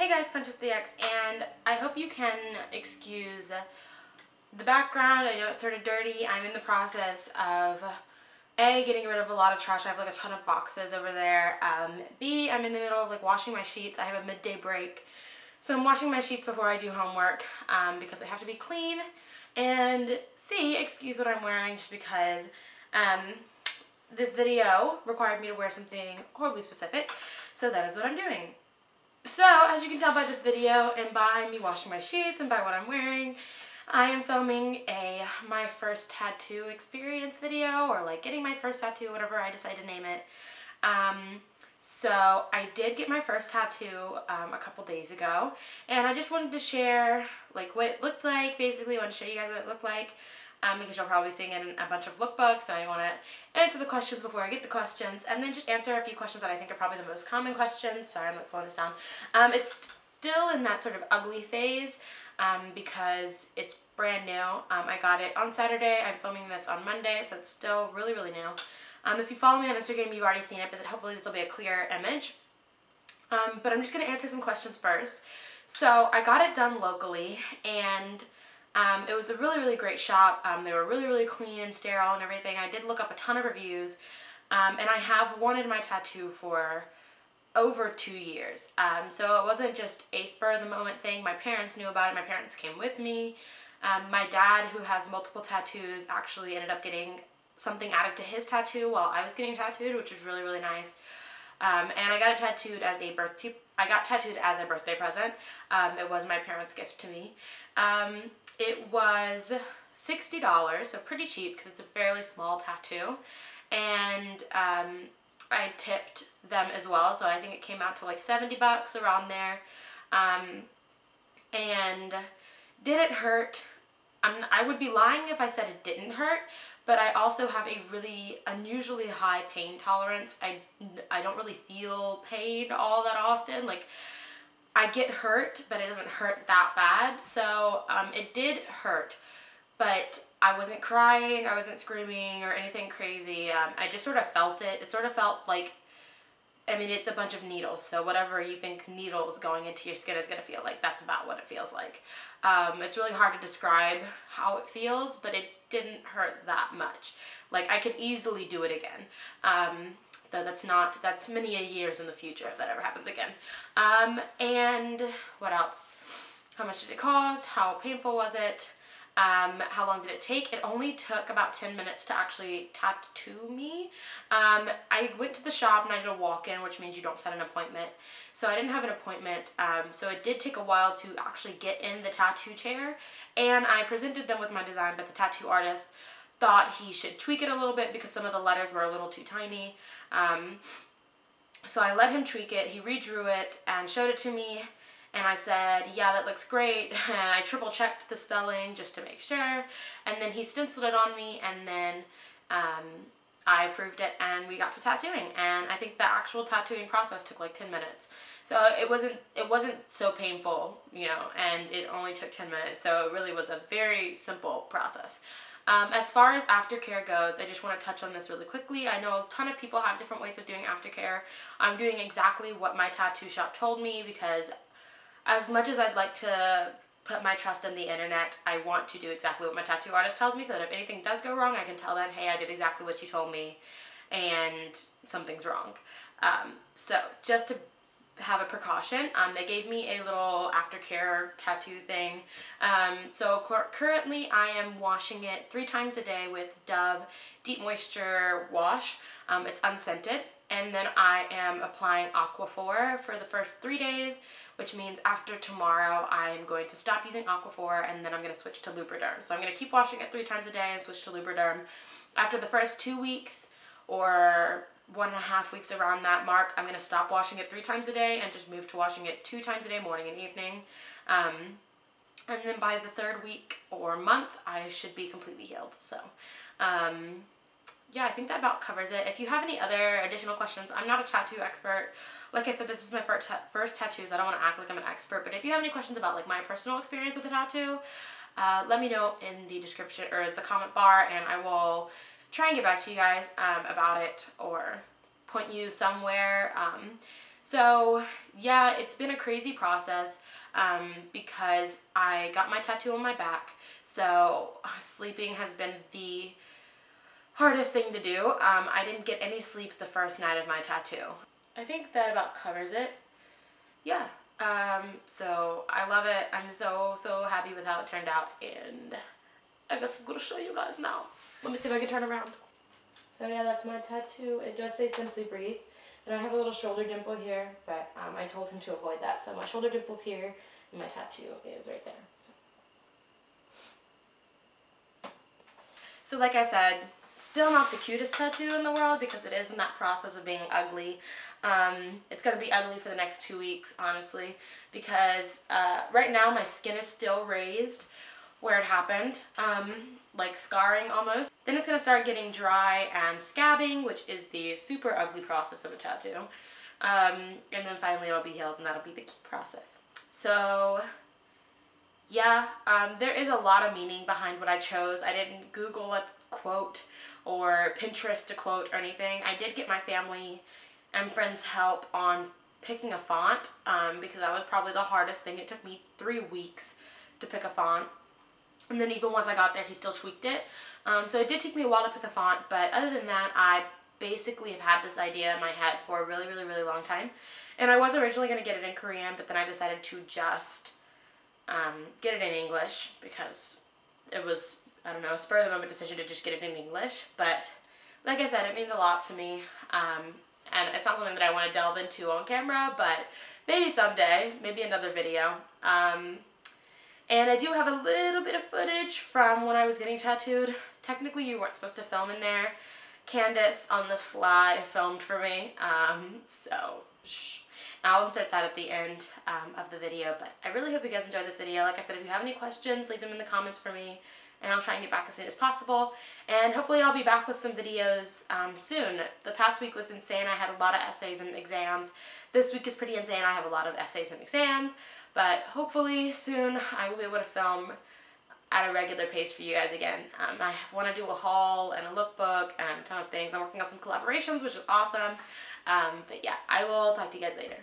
Hey guys, Princess the X, and I hope you can excuse the background. I know it's sort of dirty. I'm in the process of A, getting rid of a lot of trash. I have like a ton of boxes over there. B, I'm in the middle of like washing my sheets. I have a midday break. So I'm washing my sheets before I do homework because they have to be clean. And C, excuse what I'm wearing just because this video required me to wear something horribly specific. So that is what I'm doing. So, as you can tell by this video and by me washing my sheets and by what I'm wearing, I am filming my first tattoo experience video, or like getting my first tattoo, whatever I decide to name it. So I did get my first tattoo a couple days ago, and I just wanted to share like what it looked like. Basically, I want to show you guys what it looked like. Because you'll probably see it in a bunch of lookbooks, and I want to answer the questions before I get the questions, and then just answer a few questions that I think are probably the most common questions. Sorry, I'm like pulling this down. It's still in that sort of ugly phase because it's brand new. I got it on Saturday. I'm filming this on Monday, so it's still really, really new. If you follow me on Instagram, you've already seen it, but hopefully this will be a clear image. But I'm just going to answer some questions first. So I got it done locally, and it was a really, really great shop. They were really, really clean and sterile and everything. I did look up a ton of reviews, and I have wanted my tattoo for over 2 years. So it wasn't just a spur of the moment thing. My parents knew about it. My parents came with me. My dad, who has multiple tattoos, actually ended up getting something added to his tattoo while I was getting tattooed, which was really, really nice. And I got it tattooed as a birthday present. It was my parents' gift to me. It was $60, so pretty cheap because it's a fairly small tattoo. And I tipped them as well, so I think it came out to like 70 bucks around there. And did it hurt? I would be lying if I said it didn't hurt, but I also have a really unusually high pain tolerance. I don't really feel pain all that often. Like, I get hurt, but it doesn't hurt that bad. So it did hurt, but I wasn't crying, I wasn't screaming or anything crazy. I just sort of felt it. It sort of felt like, I mean, it's a bunch of needles, so whatever you think needles going into your skin is going to feel like, that's about what it feels like. It's really hard to describe how it feels, but it didn't hurt that much. Like, I could easily do it again. Though that's many a years in the future if that ever happens again. And what else? How much did it cost? How painful was it? How long did it take? It only took about 10 minutes to actually tattoo me. I went to the shop and I did a walk-in, which means you don't set an appointment. So I didn't have an appointment, so it did take a while to actually get in the tattoo chair. And I presented them with my design, but the tattoo artist thought he should tweak it a little bit because some of the letters were a little too tiny. So I let him tweak it. He redrew it and showed it to me, and I said, yeah, that looks great. And I triple checked the spelling just to make sure, and then he stenciled it on me, and then I approved it, and we got to tattooing. And I think the actual tattooing process took like 10 minutes. So it wasn't so painful, you know, and it only took 10 minutes. So it really was a very simple process. As far as aftercare goes, I just want to touch on this really quickly. I know a ton of people have different ways of doing aftercare. I'm doing exactly what my tattoo shop told me because as much as I'd like to put my trust in the internet, I want to do exactly what my tattoo artist tells me so that if anything does go wrong, I can tell them, hey, I did exactly what you told me and something's wrong. So just to have a precaution, they gave me a little aftercare tattoo thing. So currently I am washing it 3 times a day with Dove Deep Moisture Wash. It's unscented. And then I am applying Aquaphor for the first 3 days, which means after tomorrow I am going to stop using Aquaphor, and then I'm going to switch to Lubriderm. So I'm going to keep washing it 3 times a day and switch to Lubriderm. After the first 2 weeks, or 1.5 weeks around that mark, I'm going to stop washing it 3 times a day and just move to washing it 2 times a day, morning and evening. And then by the 3rd week or month, I should be completely healed. So, yeah, I think that about covers it. If you have any other additional questions, I'm not a tattoo expert. Like I said, this is my first tattoo, so I don't want to act like I'm an expert. But if you have any questions about like my personal experience with the tattoo, let me know in the description or the comment bar, and I will try and get back to you guys about it or point you somewhere. So yeah, it's been a crazy process because I got my tattoo on my back. So sleeping has been the hardest thing to do. I didn't get any sleep the first night of my tattoo. I think that about covers it. Yeah. So I love it. I'm so happy with how it turned out, and I guess I'm gonna show you guys now. Let me see if I can turn around. So yeah, that's my tattoo. It does say Simply Breathe. And I have a little shoulder dimple here, but I told him to avoid that. So my shoulder dimple's here, and my tattoo is right there. So like I said, still not the cutest tattoo in the world because it is in that process of being ugly. It's going to be ugly for the next 2 weeks, honestly, because right now my skin is still raised where it happened, like scarring almost. Then it's going to start getting dry and scabbing, which is the super ugly process of a tattoo. And then finally it'll be healed, and that'll be the key process. So yeah, there is a lot of meaning behind what I chose. I didn't Google a quote or Pinterest a quote or anything. I did get my family and friends' help on picking a font because that was probably the hardest thing. It took me 3 weeks to pick a font. And then even once I got there, he still tweaked it. So it did take me a while to pick a font, but other than that, I basically have had this idea in my head for a really long time. And I was originally going to get it in Korean, but then I decided to just get it in English because it was, I don't know, a spur of the moment decision to just get it in English. But like I said, it means a lot to me. And it's not something that I want to delve into on camera, but maybe someday, maybe another video. And I do have a little bit of footage from when I was getting tattooed. Technically, you weren't supposed to film in there. Candace on the sly filmed for me, so shh. I'll insert that at the end of the video, but I really hope you guys enjoyed this video. Like I said, if you have any questions, leave them in the comments for me, and I'll try and get back as soon as possible. And hopefully I'll be back with some videos soon. The past week was insane. I had a lot of essays and exams. This week is pretty insane. I have a lot of essays and exams, but hopefully soon I will be able to film at a regular pace for you guys again. I want to do a haul and a lookbook and a ton of things. I'm working on some collaborations, which is awesome. But yeah, I will talk to you guys later.